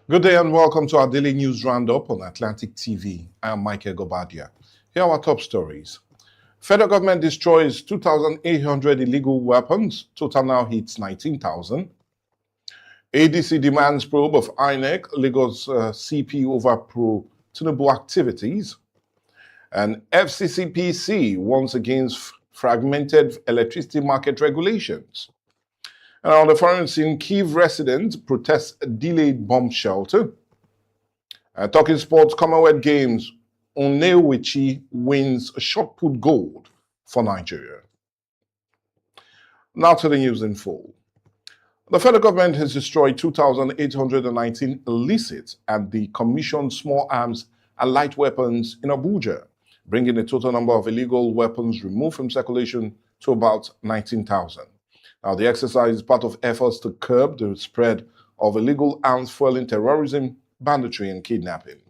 Good day and welcome to our daily news roundup on Atlantic TV. I am Michael Gobadia. Here are our top stories. Federal government destroys 2,800 illegal weapons. Total now hits 19,000. ADC demands probe of INEC, Lagos CP over pro-Tinubu activities. And FCCPC warns against fragmented electricity market regulations. And on the foreign scene, Kyiv residents protest delayed bomb shelter. Talking sports, Commonwealth Games, Onewichi wins shot put gold for Nigeria. Now to the news in full. The federal government has destroyed 2,819 illicit and decommissioned small arms and light weapons in Abuja, bringing the total number of illegal weapons removed from circulation to about 19,000. Now, the exercise is part of efforts to curb the spread of illegal arms fueling terrorism, banditry, and kidnapping.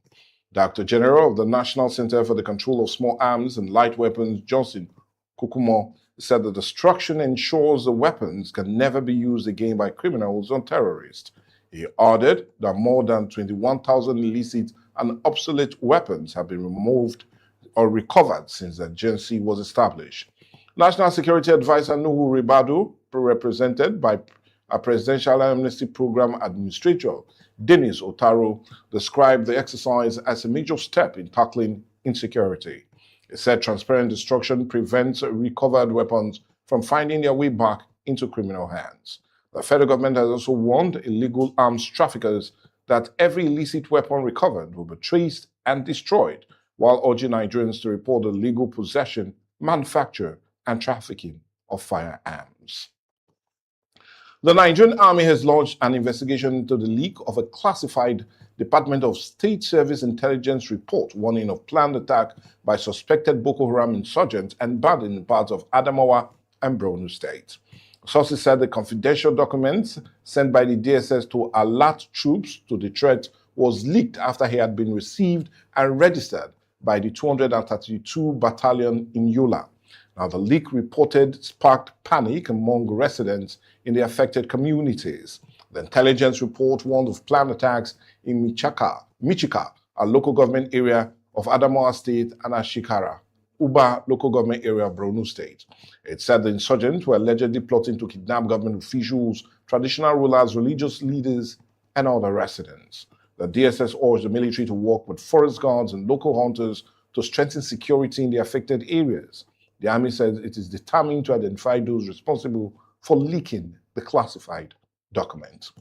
Director General of the National Center for the Control of Small Arms and Light Weapons, Johnson Kukumo, said the destruction ensures the weapons can never be used again by criminals or terrorists. He added that more than 21,000 illicit and obsolete weapons have been removed or recovered since the agency was established. National Security Advisor Nuhu Ribadu, represented by a Presidential Amnesty Program Administrator, Dennis Otaro, described the exercise as a major step in tackling insecurity. He said transparent destruction prevents recovered weapons from finding their way back into criminal hands. The federal government has also warned illegal arms traffickers that every illicit weapon recovered will be traced and destroyed, while urging Nigerians to report the legal possession, manufacture, and trafficking of firearms. The Nigerian Army has launched an investigation into the leak of a classified Department of State Service intelligence report warning of planned attack by suspected Boko Haram insurgents and in parts of Adamawa and Borno State. Sources said the confidential documents sent by the DSS to alert troops to the threat was leaked after he had been received and registered by the 232 Battalion in Yola. Now, the leak reported sparked panic among residents in the affected communities. The intelligence report warned of planned attacks in Michika, a local government area of Adamawa State, and Ashikara, Uba local government area of Borno State. It said the insurgents were allegedly plotting to kidnap government officials, traditional rulers, religious leaders, and other residents. The DSS urged the military to work with forest guards and local hunters to strengthen security in the affected areas. The Army says it is determined to identify those responsible for leaking the classified document.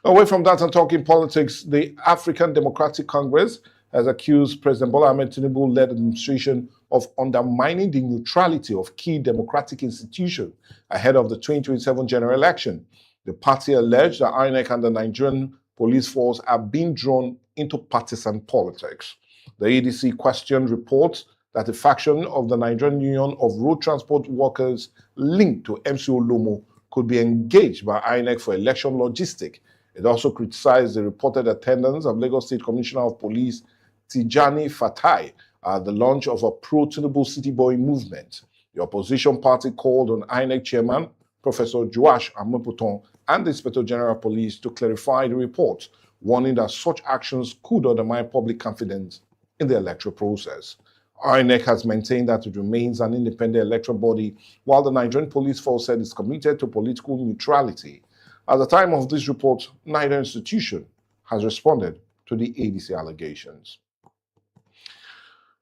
Away from that and talking politics, the African Democratic Congress has accused President Bola Ahmed Tinubu-led administration of undermining the neutrality of key democratic institutions ahead of the 2027 general election. The party alleged that INEC and the Nigerian police force are being drawn into partisan politics. The ADC questioned reports that a faction of the Nigerian Union of Road Transport Workers linked to MCO Lomo could be engaged by INEC for election logistics. It also criticized the reported attendance of Lagos State Commissioner of Police Tijani Fatai at the launch of a pro-Tinubu City Boy movement. The opposition party called on INEC chairman, Professor Joash Amoputon, and the Inspector General of Police to clarify the report, warning that such actions could undermine public confidence in the electoral process. INEC has maintained that it remains an independent electoral body, while the Nigerian police force said it's committed to political neutrality. At the time of this report, neither institution has responded to the ADC allegations.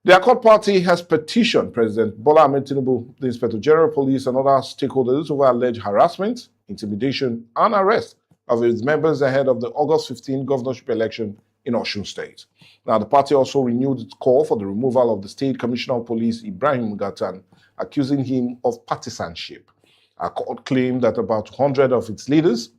The Accord Party has petitioned President Bola Ahmed Tinubu, the Inspector General of Police, and other stakeholders over alleged harassment, intimidation, and arrest of its members ahead of the August 15 governorship election in Osun State. Now, the party also renewed its call for the removal of the State Commissioner of Police, Ibrahim Gatan, accusing him of partisanship. Accord claimed that about 100 of its leaders,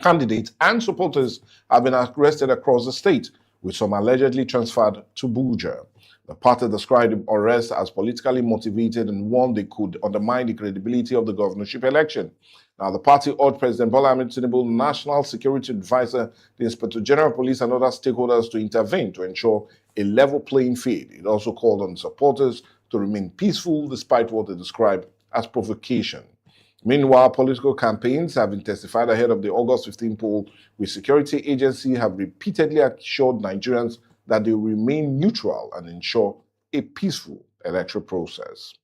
candidates, and supporters have been arrested across the state, with some allegedly transferred to Abuja. The party described the arrest as politically motivated and warned they could undermine the credibility of the governorship election. Now, the party urged President Bola Ahmed Tinubu, National Security Advisor, the Inspector General of Police, and other stakeholders to intervene to ensure a level playing field. It also called on supporters to remain peaceful despite what they described as provocation. Meanwhile, political campaigns have intensified ahead of the August 15 poll, with security agencies have repeatedly assured Nigerians that they will remain neutral and ensure a peaceful electoral process.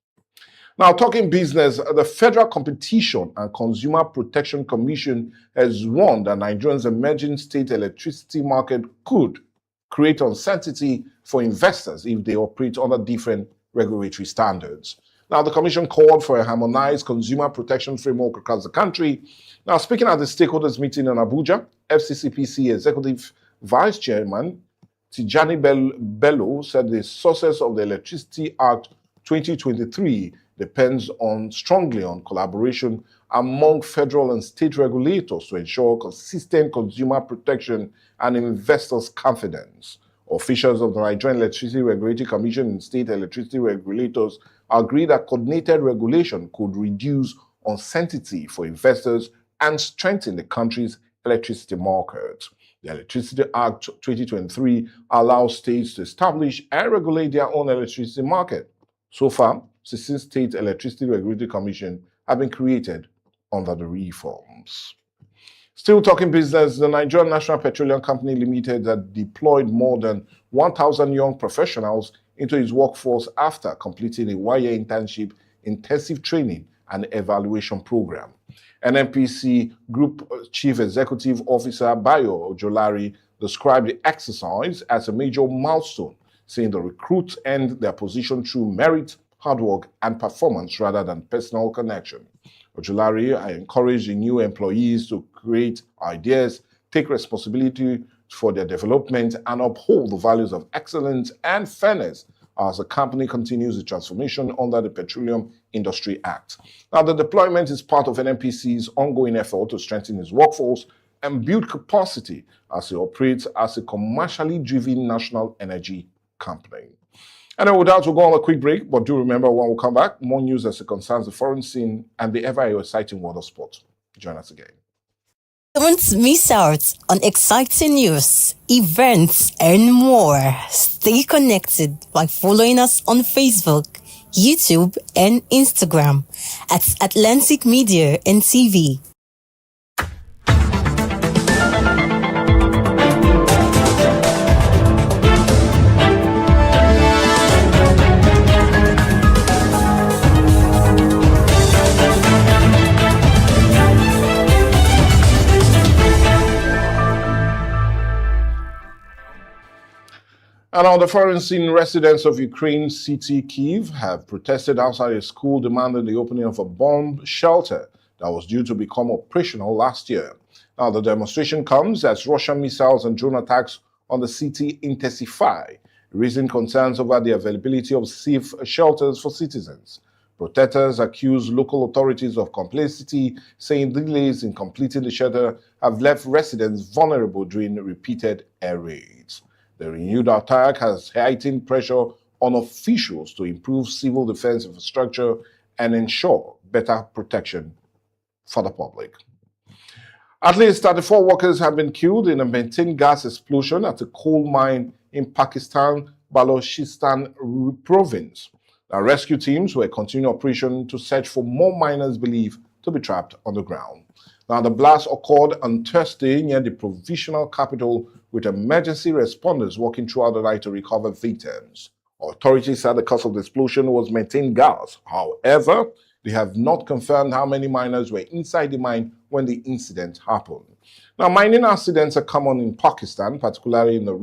Now, talking business, the Federal Competition and Consumer Protection Commission has warned that Nigeria's emerging state electricity market could create uncertainty for investors if they operate under different regulatory standards. Now, the Commission called for a harmonized consumer protection framework across the country. Now, speaking at the stakeholders meeting in Abuja, FCCPC Executive Vice Chairman Tijani Bello said the success of the Electricity Act 2023 depends strongly on collaboration among federal and state regulators to ensure consistent consumer protection and investors' confidence. Officials of the Nigerian Electricity Regulatory Commission and state electricity regulators agree that coordinated regulation could reduce uncertainty for investors and strengthen the country's electricity market. The Electricity Act 2023 allows states to establish and regulate their own electricity market. So far, 16 state electricity regulatory commissions have been created under the reforms. Still talking business, the Nigerian National Petroleum Company Limited has deployed more than 1,000 young professionals into its workforce after completing a one-year internship, intensive training, and evaluation program. NNPC Group Chief Executive Officer Bayo Ojolari described the exercise as a major milestone, saying the recruits earned their position through merit, hard work, and performance rather than personal connection. Ojolari encouraged the new employees to create ideas, take responsibility for their development, and uphold the values of excellence and fairness as the company continues the transformation under the Petroleum Industry Act. Now, the deployment is part of NNPC's ongoing effort to strengthen its workforce and build capacity as it operates as a commercially driven national energy company. And with that, we'll go on a quick break, but do remember when we come back, more news as it concerns the foreign scene and the ever-exciting world of sport. Join us again. Don't miss out on exciting news, events, and more. Stay connected by following us on Facebook, YouTube, and Instagram at Atlantic Media and TV. And on the foreign scene, residents of Ukraine's city Kyiv have protested outside a school demanding the opening of a bomb shelter that was due to become operational last year. Now, the demonstration comes as Russian missiles and drone attacks on the city intensify, raising concerns over the availability of safe shelters for citizens. Protesters accuse local authorities of complicity, saying delays in completing the shelter have left residents vulnerable during repeated air raids. The renewed attack has heightened pressure on officials to improve civil defense infrastructure and ensure better protection for the public. At least 34 workers have been killed in a methane gas explosion at a coal mine in Pakistan, Balochistan province. The rescue teams were continuing operation to search for more miners believed to be trapped underground. Now, the blast occurred on Thursday near the provisional capital, with emergency responders working throughout the night to recover victims. Authorities said the cause of the explosion was methane gas. However, they have not confirmed how many miners were inside the mine when the incident happened. Now, mining accidents are common in Pakistan, particularly in the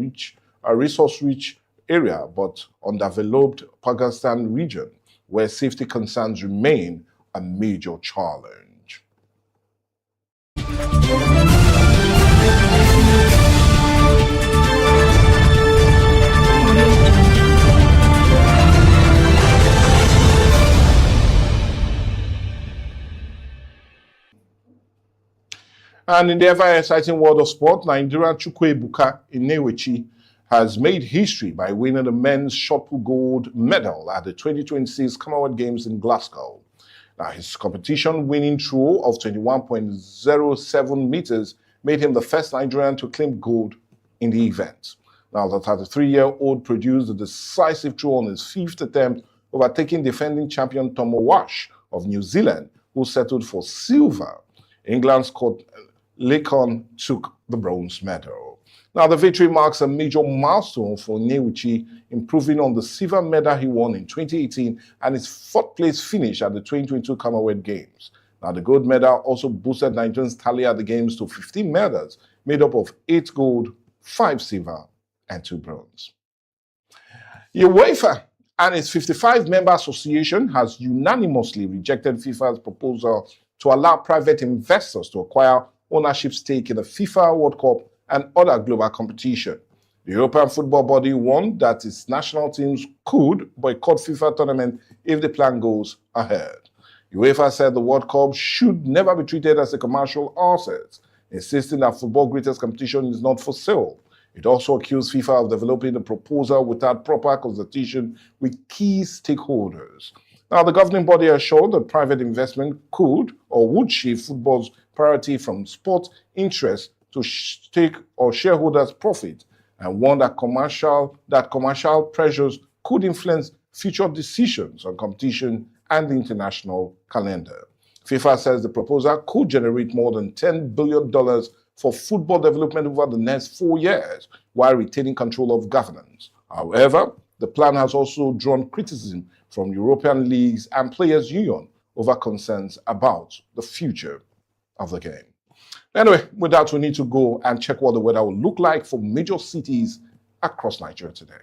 resource-rich area, but undeveloped Pakistan region, where safety concerns remain a major challenge. And in the ever-exciting world of sport, Nigerian Chukwuebuka Inewechi has made history by winning the men's shot put gold medal at the 2026 Commonwealth Games in Glasgow. Now, his competition-winning throw of 21.07 meters made him the first Nigerian to claim gold in the event. Now, the 33-year-old produced a decisive throw on his fifth attempt, overtaking defending champion Tomo Wash of New Zealand, who settled for silver. England's Scott Lacan took the bronze medal. Now, the victory marks a major milestone for Onyewuchi, improving on the silver medal he won in 2018 and his fourth-place finish at the 2022 Commonwealth Games. Now, the gold medal also boosted Nigeria's tally at the Games to 15 medals, made up of 8 gold, 5 silver, and 2 bronze. UEFA and its 55-member association has unanimously rejected FIFA's proposal to allow private investors to acquire ownership stake in the FIFA World Cup and other global competition. The European football body warned that its national teams could boycott FIFA tournament if the plan goes ahead. UEFA said the World Cup should never be treated as a commercial asset, insisting that football's greatest competition is not for sale. It also accused FIFA of developing a proposal without proper consultation with key stakeholders. Now, the governing body assured that private investment could or would shift football's priority from sport interest to stake or shareholders' profit, and warned that commercial pressures could influence future decisions on competition and the international calendar. FIFA says the proposal could generate more than $10 billion for football development over the next 4 years, while retaining control of governance. However, the plan has also drawn criticism from European leagues and players' union over concerns about the future of the game. Anyway, with that, we need to go and check what the weather will look like for major cities across Nigeria today.